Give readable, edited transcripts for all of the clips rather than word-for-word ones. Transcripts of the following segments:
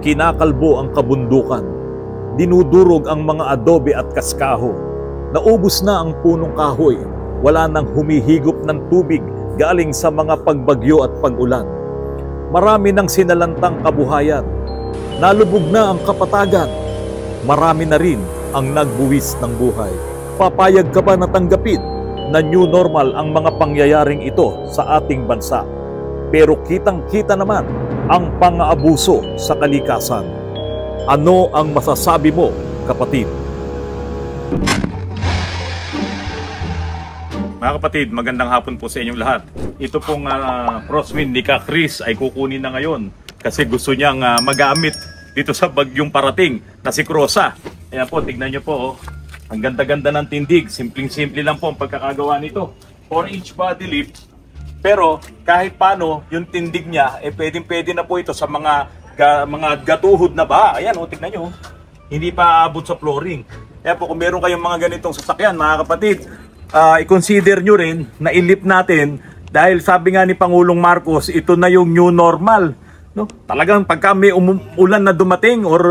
Kinakalbo ang kabundukan. Dinudurog ang mga adobe at kaskaho. Naubos na ang punong kahoy. Wala nang humihigop ng tubig galing sa mga pagbagyo at pag-ulan. Marami nang sinalantang kabuhayan. Nalubog na ang kapatagan. Marami na rin ang nagbuwis ng buhay. Papayag ka ba na tanggapin na new normal ang mga pangyayaring ito sa ating bansa? Pero kitang-kita naman ang pang-aabuso sa kalikasan. Ano ang masasabi mo, kapatid? Mga kapatid, magandang hapon po sa inyong lahat. Ito pong crosswind ni Ka Chris ay kukunin na ngayon kasi gusto niyang magamit dito sa bagyong parating na si Crosa. Ayan po, tignan niyo po. Oh. Ang ganda-ganda ng tindig. Simpleng-simple lang po ang pagkakagawa nito. 4-inch body lift. Pero kahit paano, yung tindig niya, pwedeng-pwede na po ito sa mga gatuhod na baha. Ayan, tignan niyo. Hindi pa aabot sa flooring. Kaya po, kung meron kayong mga ganitong sasakyan, mga kapatid, i-consider nyo rin na ilip natin dahil sabi nga ni Pangulong Marcos, ito na yung new normal. No? Talagang pagka may ulan na dumating or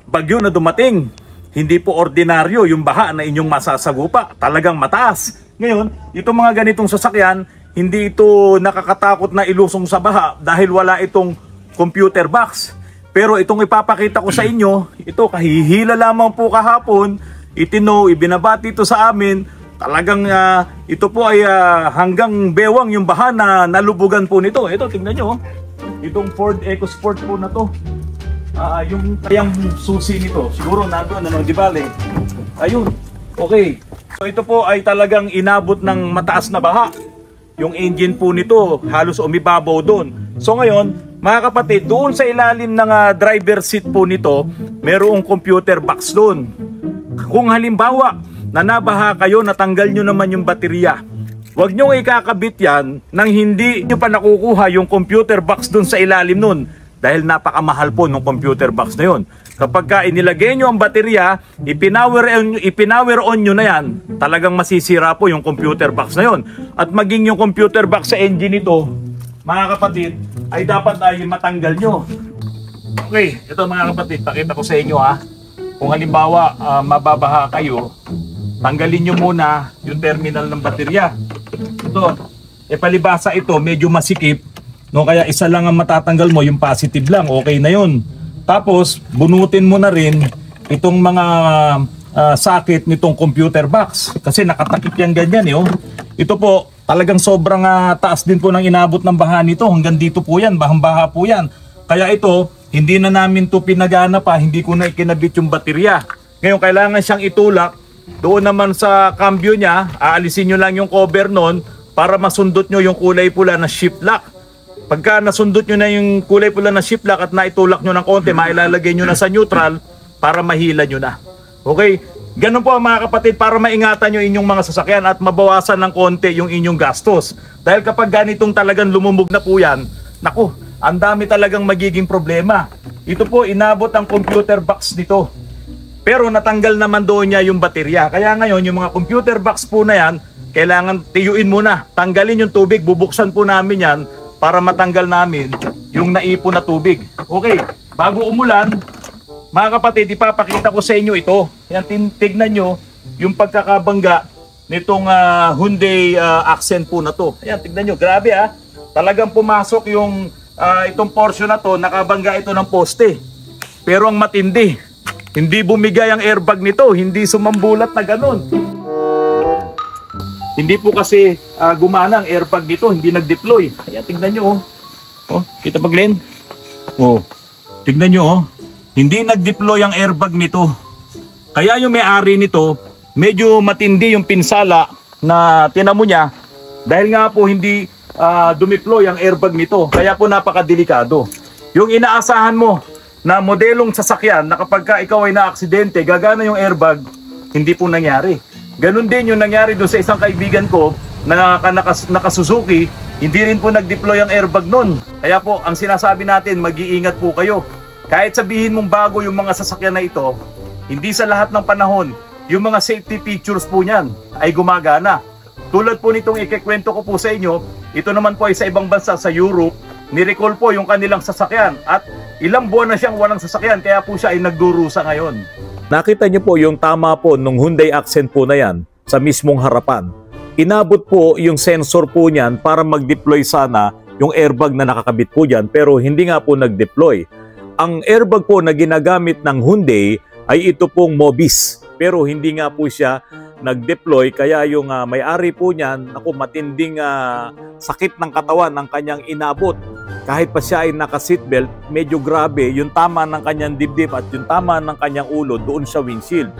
bagyo na dumating, hindi po ordinaryo yung baha na inyong masasagupa. Talagang mataas. Ngayon, itong mga ganitong sasakyan, hindi ito nakakatakot na ilusong sa baha dahil wala itong computer box. Pero itong ipapakita ko sa inyo, ito kahihila lamang po kahapon, ibinabati ito sa amin. Talagang ito po ay hanggang bewang yung baha na nalubugan po nito. Ito, tingnan nyo. Itong Ford EcoSport po na to. Yung kayang susi nito, siguro nandun, di bale. Ayun, okay. So ito po ay talagang inabot ng mataas na baha. Yung engine po nito, halos umibabaw doon. So ngayon, mga kapatid, doon sa ilalim ng driver seat po nito, merong computer box doon. Kung halimbawa, na nabaha kayo, natanggal nyo naman yung baterya. Huwag nyo ikakabit yan nang hindi nyo pa nakukuha yung computer box dun sa ilalim nun. Dahil napakamahal po ng computer box na yun. Kapag ka inilagay nyo ang baterya, ipinower on nyo na yan, talagang masisira po yung computer box na yun. At maging yung computer box sa engine nito, mga kapatid, ay dapat ay matanggal nyo. Okay, ito mga kapatid, pakita ko sa inyo ha. Kung halimbawa mababaha kayo, tanggalin nyo muna yung terminal ng baterya. Ito, palibasa ito, medyo masikip. No, kaya isa lang ang matatanggal mo, yung positive lang, okay na yun. Tapos, bunutin mo na rin itong mga socket nitong computer box. Kasi nakatakip yan ganyan. Ito po, talagang sobrang taas din po ng inabot ng baha nito. Hanggang dito po yan, bahang-baha po yan. Kaya ito, hindi na namin ito pinagana pa, hindi ko na ikinabit yung baterya. Ngayon, kailangan siyang itulak. Doon naman sa cambio niya, aalisin nyo lang yung cover nun para masundot nyo yung kulay pula na shift lock. Pagka nasundot nyo na yung kulay pula na shift lock at naitulak nyo ng konti, mailalagay nyo na sa neutral para mahila nyo na. Okay? Ganun po mga kapatid para maingatan nyo inyong mga sasakyan at mabawasan ng konti yung inyong gastos. Dahil kapag ganitong talagang lumumog na po yan, naku, ang dami talagang magiging problema. Ito po, inabot ang computer box nito. Pero natanggal naman doon niya yung baterya. Kaya ngayon, yung mga computer box po na yan, kailangan tiyuin muna. Tanggalin yung tubig, bubuksan po namin yan para matanggal namin yung naipon na tubig. Okay, bago umulan, mga kapatid, ipapakita ko sa inyo ito. Yan, tignan nyo yung pagkakabangga nitong Hyundai Accent po na to. Ayan, tignan nyo, grabe Talagang pumasok yung itong portion na to, nakabangga ito ng poste. Pero ang matindi, hindi bumigay ang airbag nito, hindi sumambulat na ganun. Hindi po kasi gumana ang airbag nito, hindi nag-deploy. Ayan, tingnan nyo kita ba Glenn? Tingnan nyo hindi nag-deploy ang airbag nito. Kaya yung may-ari nito, medyo matindi yung pinsala na tinamo niya dahil nga po hindi dumeploy ang airbag nito. Kaya po napakadelikado. Yung inaasahan mo na modelong sasakyan na kapag ka ikaw ay na-aksidente, gagana yung airbag, hindi po nangyari. Ganon din yung nangyari doon sa isang kaibigan ko na naka-Suzuki, hindi rin po nag-deploy ang airbag nun. Kaya po, ang sinasabi natin, mag-iingat po kayo. Kahit sabihin mong bago yung mga sasakyan na ito, hindi sa lahat ng panahon, yung mga safety features po niyan ay gumagana. Tulad po nitong ikikwento ko po sa inyo, ito naman po ay sa ibang bansa, sa Europe, nirecall po yung kanilang sasakyan at ilang buwan na siyang walang sasakyan kaya po siya ay nagdurusa ngayon. Nakita niyo po yung tama po nung Hyundai Accent po na yan sa mismong harapan. Inabot po yung sensor po niyan para mag-deploy sana yung airbag na nakakabit po dyan pero hindi nga po nag-deploy. Ang airbag po na ginagamit ng Hyundai ay ito pong Mobis pero hindi nga po siya nag-deploy kaya yung may-ari po niyan, ako matinding sakit ng katawan ng kanyang inabot. Kahit pa siya ay naka-seatbelt, medyo grabe yung tama ng kanyang dibdib at yung tama ng kanyang ulo doon sa windshield.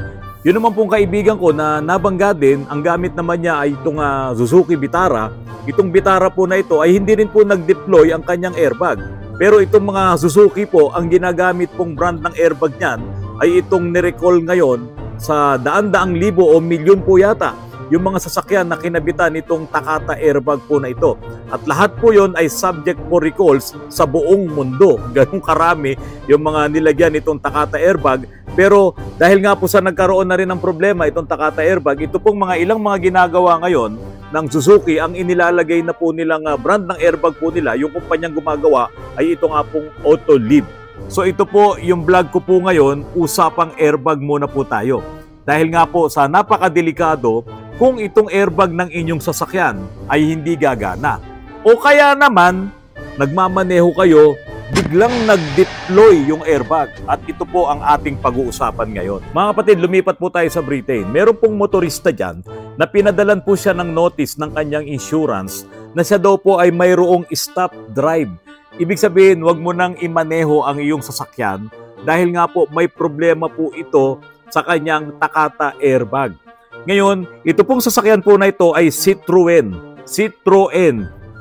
Yun naman pong kaibigan ko na nabangga din, ang gamit naman niya ay itong Suzuki Vitara. Itong Vitara po na ito ay hindi rin po nag-deploy ang kanyang airbag. Pero itong mga Suzuki po, ang ginagamit pong brand ng airbag niyan ay itong nirecall ngayon sa daan-daang libo o milyon po yata yung mga sasakyan na kinabitan itong Takata airbag po na ito. At lahat po yon ay subject for recalls sa buong mundo. Ganun karami yung mga nilagyan itong Takata airbag. Pero dahil nga po sa nagkaroon na rin ng problema itong Takata airbag, ito pong ilang mga ginagawa ngayon ng Suzuki, ang inilalagay na po nilang brand ng airbag po nila, yung kumpanyang gumagawa ay ito nga pong Autoliv. So ito po yung vlog ko po ngayon, usapang airbag muna po tayo. Dahil nga po sa napakadelikado kung itong airbag ng inyong sasakyan ay hindi gagana. O kaya naman, nagmamaneho kayo, biglang nag-deploy yung airbag. At ito po ang ating pag-uusapan ngayon. Mga kapatid, lumipat po tayo sa Britain. Meron pong motorista dyan na pinadalan po siya ng notice ng kanyang insurance na siya daw po ay mayroong stop drive. Ibig sabihin, wag mo nang imaneho ang iyong sasakyan dahil nga po may problema po ito sa kanyang Takata airbag. Ngayon, ito pong sasakyan po na ito ay Citroen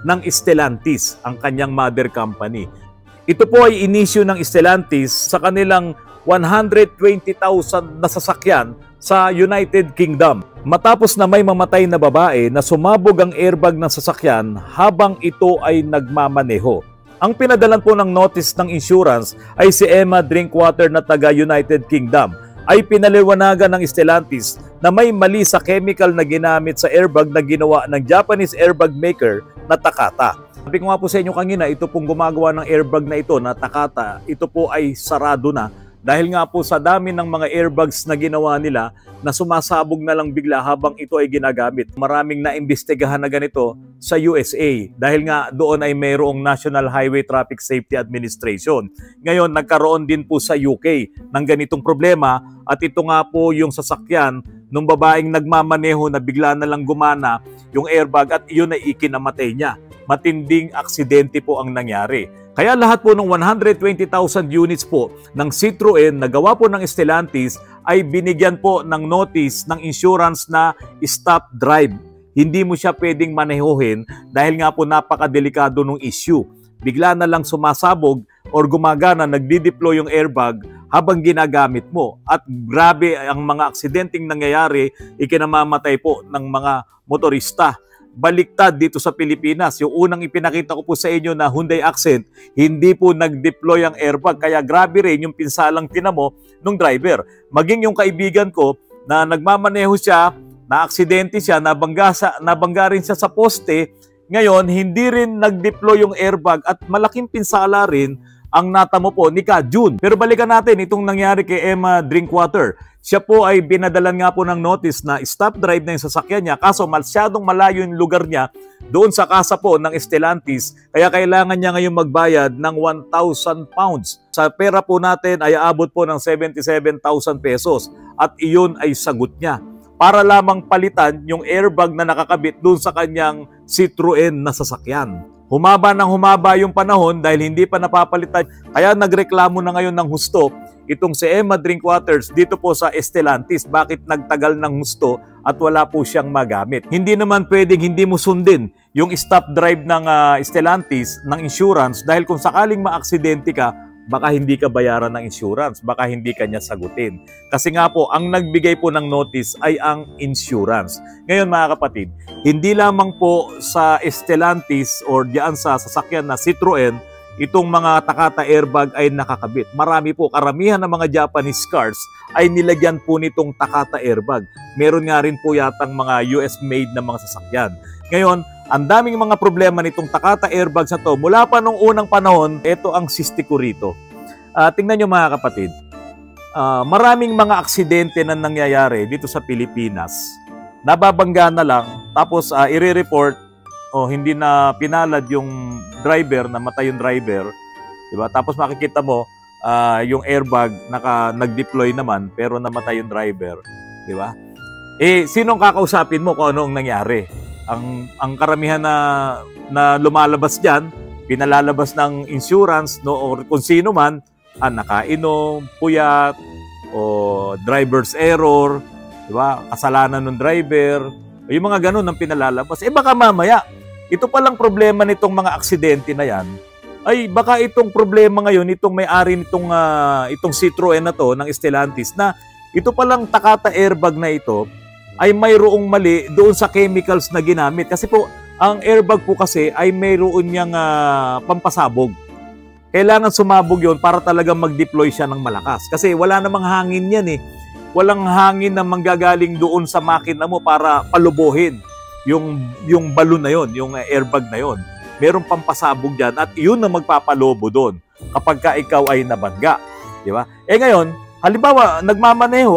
ng Stellantis, ang kanyang mother company. Ito po ay inisyu ng Stellantis sa kanilang 120,000 na sasakyan sa United Kingdom. Matapos na may mamatay na babae na sumabog ang airbag ng sasakyan habang ito ay nagmamaneho. Ang pinadalan po ng notice ng insurance ay si Emma Drinkwater na taga United Kingdom. Ay pinaliwanagan ng Stellantis na may mali sa chemical na ginamit sa airbag na ginawa ng Japanese airbag maker na Takata. Sabi ko nga po sa inyo kanina, ito pong gumagawa ng airbag na ito na Takata, ito po ay sarado na dahil nga po sa dami ng mga airbags na ginawa nila na sumasabog na lang bigla habang ito ay ginagamit. Maraming naimbestigahan na ganito sa USA dahil nga doon ay mayroong National Highway Traffic Safety Administration. Ngayon, nagkaroon din po sa UK ng ganitong problema at ito nga po yung sasakyan nung babaeng nagmamaneho na bigla na lang gumana yung airbag at yun ay ikinamatay niya. Matinding aksidente po ang nangyari. Kaya lahat po ng 120,000 units po ng Citroen na gawa po ng Stellantis ay binigyan po ng notice ng insurance na stop drive. Hindi mo siya pwedeng manehuhin dahil nga po napakadelikado ng issue. Bigla na lang sumasabog or gumagana, nagdi-deploy yung airbag habang ginagamit mo. At grabe ang mga aksidenteng nangyayari, ikinamamatay po ng mga motorista. Baliktad dito sa Pilipinas. Yung unang ipinakita ko po sa inyo na Hyundai Accent, hindi po nag-deploy ang airbag. Kaya grabe rin yung pinsalang tinamo ng driver. Maging yung kaibigan ko na nagmamaneho siya, na-aksidente siya, nabangga rin siya sa poste. Ngayon, hindi rin nag-deploy yung airbag at malaking pinsala rin ang natamo po ni Ka Jun. Pero balikan natin itong nangyari kay Emma Drinkwater. Siya po ay binadalan nga po ng notice na stop drive na yung sasakyan niya. Kaso masyadong malayo yung lugar niya doon sa kasa po ng Stellantis. Kaya kailangan niya ngayon magbayad ng 1,000 pounds. Sa pera po natin ay aabot po ng 77,000 pesos. At iyon ay sagot niya. Para lamang palitan yung airbag na nakakabit doon sa kanyang Citroen na sasakyan. Humaba ng humaba yung panahon dahil hindi pa napapalitan. Kaya nagreklamo na ngayon ng husto itong si Emma Drinkwaters dito po sa Stellantis. Bakit nagtagal ng husto at wala po siyang magamit? Hindi naman pwedeng hindi mo sundin yung stop drive ng Stellantis ng insurance dahil kung sakaling maaksidente ka, baka hindi ka bayaran ng insurance, baka hindi ka niya sagutin. Kasi nga po, ang nagbigay po ng notice ay ang insurance. Ngayon mga kapatid, hindi lamang po sa Stellantis or diyan sa sasakyan na Citroen itong mga Takata airbag ay nakakabit. Marami po, karamihan ng mga Japanese cars ay nilagyan po nitong Takata airbag. Meron nga rin po yatang mga US made na mga sasakyan. Ngayon, ang daming mga problema nitong Takata airbags na to. Mula pa nung unang panahon, ito ang sisti ko rito. Tingnan nyo mga kapatid, maraming mga aksidente na nangyayari dito sa Pilipinas. Nababangga na lang, tapos i-report o hindi na pinalad yung driver, namatay yung driver, diba? Tapos makikita mo yung airbag nag-deploy naman pero namatay yung driver, diba? Sinong kakausapin mo kung ano ang nangyari? Ang karamihan na lumalabas diyan, pinalalabas ng insurance no, or kung sino man, nakainom, puyat, o driver's error, diba? Kasalanan ng driver, yung mga ganun ang pinalalabas. Baka mamaya, ito palang problema nitong mga aksidente na yan, ay baka itong problema ngayon, itong may-ari itong Citroen na to, ng Stellantis, na ito palang Takata airbag na ito, ay mayroong mali doon sa chemicals na ginamit. Kasi po, ang airbag po kasi ay mayroon niyang pampasabog. Kailangan sumabog yon para talagang mag-deploy siya ng malakas. Kasi wala namang hangin yan eh. Walang hangin na manggagaling doon sa makina mo para palubuhin yung balon na yon, yung airbag na yon. Merong pampasabog dyan at yun na magpapalobo doon kapag ka ikaw ay nabangga. Di ba? Ngayon, halimbawa, nagmamaneho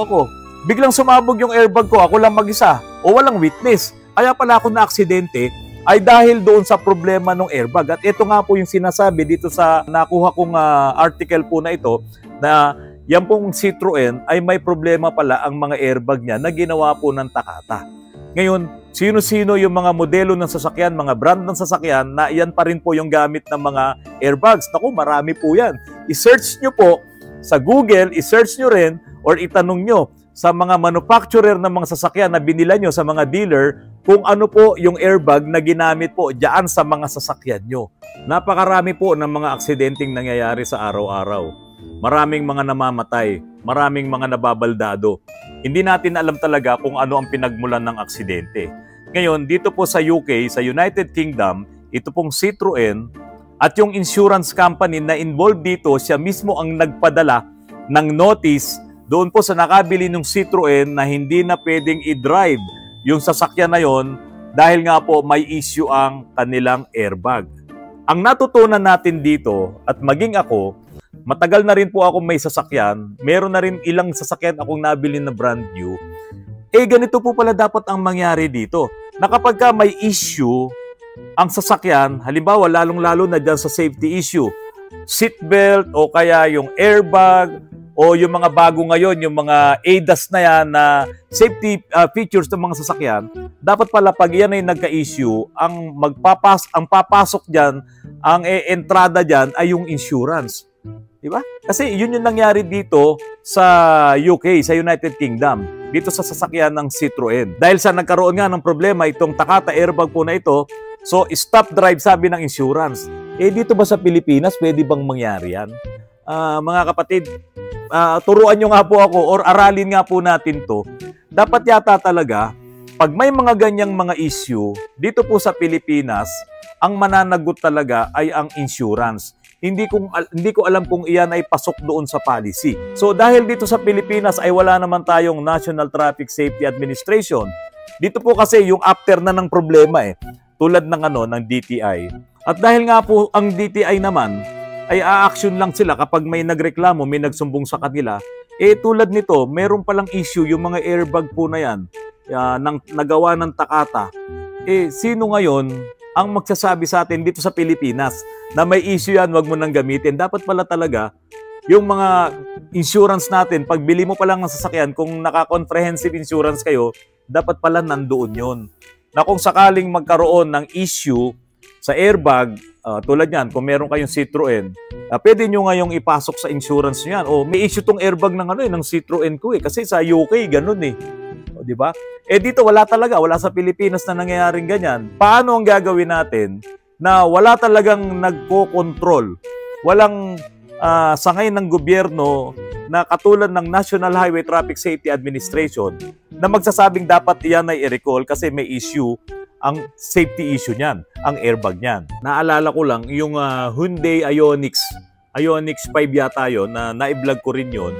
ako. Biglang sumabog yung airbag ko, ako lang mag-isa o walang witness. Kaya pala ako na aksidente ay dahil doon sa problema ng airbag. At ito nga po yung sinasabi dito sa nakuha kong article po na ito, na yan pong Citroen ay may problema pala ang mga airbag niya na ginawa po ng Takata. Ngayon, sino-sino yung mga modelo ng sasakyan, mga brand ng sasakyan na yan pa rin po yung gamit ng mga airbags. Naku, marami po yan. I-search nyo po sa Google, i-search nyo rin or itanong nyo sa mga manufacturer ng mga sasakyan na binila nyo sa mga dealer kung ano po yung airbag na ginamit po diyan sa mga sasakyan nyo. Napakarami po ng mga aksidenteng nangyayari sa araw-araw. Maraming mga namamatay, maraming mga nababaldado. Hindi natin alam talaga kung ano ang pinagmulan ng aksidente. Ngayon, dito po sa UK, sa United Kingdom, ito pong Citroen at yung insurance company na involved dito, siya mismo ang nagpadala ng notice doon po sa nakabili ng Citroen na hindi na pwedeng i-drive yung sasakyan na yon dahil nga po may issue ang kanilang airbag. Ang natutunan natin dito at maging ako, matagal na rin po ako may sasakyan, meron na rin ilang sasakyan akong nabili na brand new, ganito po pala dapat ang mangyari dito. Na kapag ka may issue ang sasakyan, halimbawa lalong-lalo na dyan sa safety issue, seatbelt o kaya yung airbag, o yung mga bago ngayon, yung mga ADAS na yan na safety features ng mga sasakyan, dapat pala pag yan ay nagka-issue, ang papasok dyan, ang entrada dyan ay yung insurance. Diba? Kasi yun yung nangyari dito sa UK, sa United Kingdom, dito sa sasakyan ng Citroen. Dahil sa nagkaroon nga ng problema itong Takata airbag po na ito, so stop drive sabi ng insurance. Dito ba sa Pilipinas, pwede bang mangyari yan? Mga kapatid, turuan nyo nga po ako or aralin nga po natin to. Dapat yata talaga, pag may mga ganyang mga issue, dito po sa Pilipinas, ang mananagot talaga ay ang insurance. Hindi ko alam kung iyan ay pasok doon sa policy. So dahil dito sa Pilipinas ay wala naman tayong National Traffic Safety Administration. Dito po kasi yung after na ng problema tulad ng DTI. At dahil nga po ang DTI naman ay a-action lang sila kapag may nagreklamo, may nagsumbong sa kanila. Tulad nito, meron palang issue yung mga airbag po na yan, nagawa ng Takata. Sino ngayon ang magsasabi sa atin dito sa Pilipinas na may issue yan, wag mo nang gamitin? Dapat pala talaga, yung mga insurance natin, pag bili mo pa lang ng sasakyan, kung naka-comprehensive insurance kayo, dapat pala nandoon yun. Na kung sakaling magkaroon ng issue sa airbag, tulad yan, kung meron kayong Citroen, pwede nyo ngayong ipasok sa insurance nyo yan. May issue tong airbag ng Citroen ko kasi sa UK, ganun di ba? Dito wala talaga, wala sa Pilipinas na nangyayaring ganyan. Paano ang gagawin natin na wala talagang nagko-control? Walang sangay ng gobyerno na katulad ng National Highway Traffic Safety Administration na magsasabing dapat iyan ay i-recall kasi may issue ang safety issue niyan, ang airbag niyan. Naalala ko lang yung Hyundai Ioniq 5 yata yun, na na-vlog ko rin yun,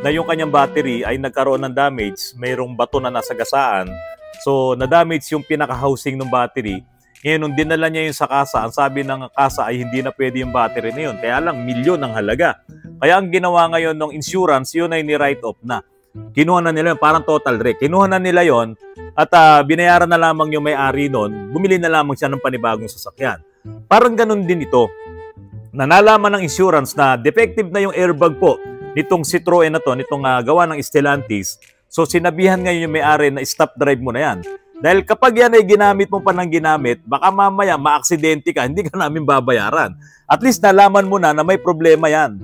na yung kanyang battery ay nagkaroon ng damage, mayroong bato na nasagasaan. So, na-damage yung pinaka-housing ng battery. Ngayon, nung dinala niya yun sa kasa, ang sabi ng kasa ay hindi na pwede yung battery na yun. Kaya lang, milyon ang halaga. Kaya ang ginawa ngayon ng insurance, yun ay ni-write off na. Kinuha na nila yun, parang total wreck. Kinuha na nila yun at binayaran na lamang yung may-ari nun, bumili na lamang siya ng panibagong sasakyan. Parang ganun din ito. Nalaman ng insurance na defective na yung airbag po nitong Citroen na to, nitong gawa ng Stellantis. So sinabihan ngayon yung may-ari na stop drive mo na yan. Dahil kapag yan ay ginamit mo pa ng ginamit, baka mamaya maaksidente ka, hindi ka namin babayaran. At least nalaman mo na may problema yan.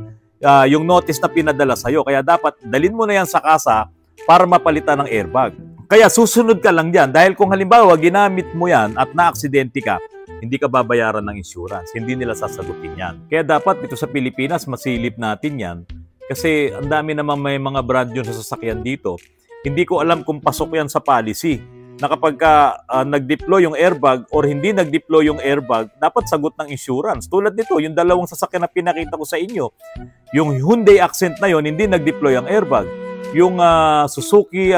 Yung notice na pinadala sa'yo. Kaya dapat dalhin mo na yan sa kasa para mapalitan ng airbag. Kaya susunod ka lang dyan. Dahil kung halimbawa ginamit mo yan at naaksidente ka, hindi ka babayaran ng insurance. Hindi nila sasagutin yan. Kaya dapat dito sa Pilipinas, masilip natin yan. Kasi ang dami naman may mga brand yun sa sasakyan dito. Hindi ko alam kung pasok yan sa policy. Na kapag nag-deploy yung airbag or hindi nag-deploy yung airbag, dapat sagot ng insurance. Tulad nito, yung dalawang sasakyan na pinakita ko sa inyo. Yung Hyundai Accent na yon, hindi nag-deploy ang airbag. Yung Suzuki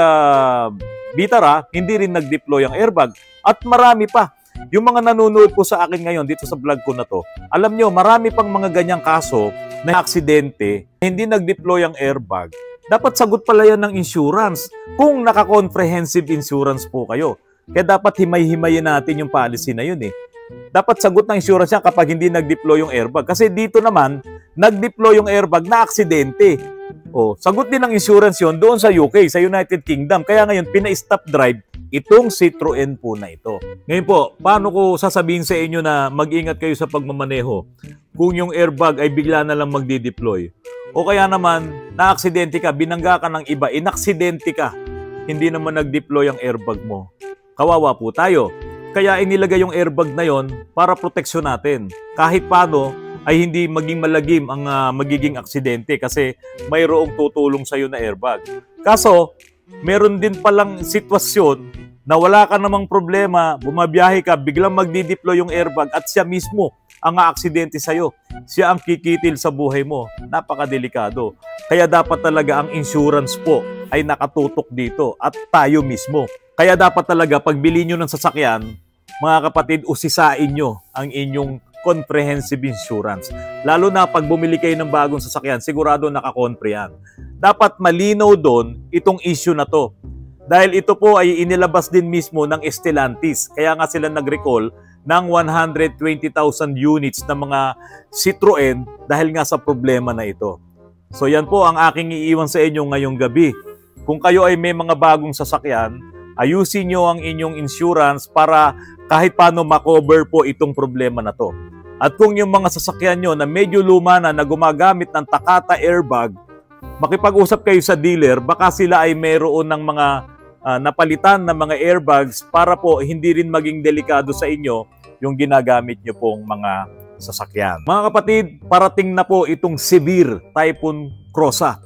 Vitara, hindi rin nag-deploy ang airbag. At marami pa. Yung mga nanonood po sa akin ngayon dito sa vlog ko na to, alam nyo, marami pang mga ganyang kaso na aksidente, hindi nag-deploy ang airbag. Dapat sagot pala yan ng insurance kung naka-comprehensive insurance po kayo. Kaya dapat himay-himayin natin yung policy na yun eh. Dapat sagot ng insurance yan kapag hindi nag-deploy yung airbag. Kasi dito naman, nag-deploy yung airbag na aksidente. O, sagot din ng insurance yon doon sa UK, sa United Kingdom. Kaya ngayon, pina-stop drive itong Citroen po na ito. Ngayon po, paano ko sasabihin sa inyo na mag-ingat kayo sa pagmamaneho kung yung airbag ay bigla na lang magdi-deploy? O kaya naman, na-aksidente ka, binangga ka ng iba, inaksidente ka, hindi naman nag-deploy ang airbag mo. Kawawa po tayo. Kaya inilagay yung airbag na yon para proteksyon natin. Kahit paano, ay hindi maging malagim ang magiging aksidente kasi mayroong tutulong sa iyo na airbag. Kaso, meron din palang sitwasyon na wala ka namang problema, bumabiyahe ka, biglang magdi-deploy yung airbag at siya mismo ang aaksidente sa iyo. Siya ang kikitil sa buhay mo. Napakadelikado. Kaya dapat talaga ang insurance po ay nakatutok dito at tayo mismo. Kaya dapat talaga pagbili nyo ng sasakyan, mga kapatid, usisain nyo ang inyong comprehensive insurance. Lalo na pag bumili kayo ng bagong sasakyan, sigurado nakakompre yan. Dapat malinaw doon itong issue na to. Dahil ito po ay inilabas din mismo ng Stellantis. Kaya nga sila nag-recall ng 120,000 units ng mga Citroen dahil nga sa problema na ito. So yan po ang aking iiwan sa inyo ngayong gabi. Kung kayo ay may mga bagong sasakyan, ayusin nyo ang inyong insurance para kahit paano makover po itong problema na to. At kung yung mga sasakyan nyo na medyo luma na gumagamit ng Takata airbag, makipag-usap kayo sa dealer, baka sila ay mayroon ng mga napalitan na mga airbags para po hindi rin maging delikado sa inyo yung ginagamit nyo pong mga sasakyan. Mga kapatid, parating na po itong severe Typhoon Krosa.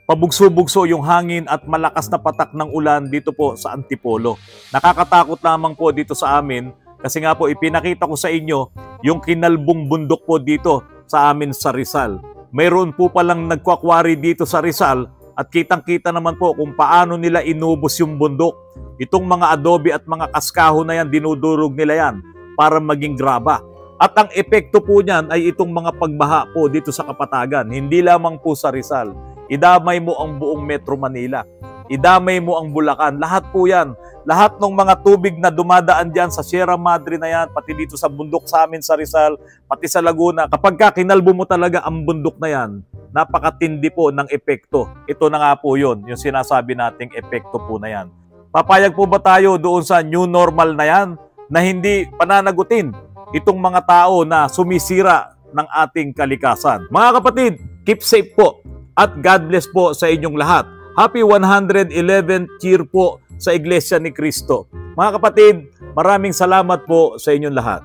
Pabugso-bugso yung hangin at malakas na patak ng ulan dito po sa Antipolo. Nakakatakot lamang po dito sa amin kasi nga po ipinakita ko sa inyo yung kinalbong bundok po dito sa amin sa Rizal. Mayroon po palang nagkwakwari dito sa Rizal at kitang-kita naman po kung paano nila inubos yung bundok. Itong mga adobe at mga kaskaho na yan, dinudurog nila yan para maging graba. At ang epekto po niyan ay itong mga pagbaha po dito sa Kapatagan. Hindi lamang po sa Rizal. Idamay mo ang buong Metro Manila. Idamay mo ang Bulacan. Lahat po yan. Lahat ng mga tubig na dumadaan dyan sa Sierra Madre na yan, pati dito sa bundok sa amin sa Rizal, pati sa Laguna. Kapag kinalbo mo talaga ang bundok na yan, napakatindi po ng epekto. Ito na nga po yun, yung sinasabi nating epekto po na yan. Papayag po ba tayo doon sa new normal na yan na hindi pananagutin itong mga tao na sumisira ng ating kalikasan? Mga kapatid, keep safe po. At God bless po sa inyong lahat. Happy 111th year po sa Iglesia ni Cristo. Mga kapatid, maraming salamat po sa inyong lahat.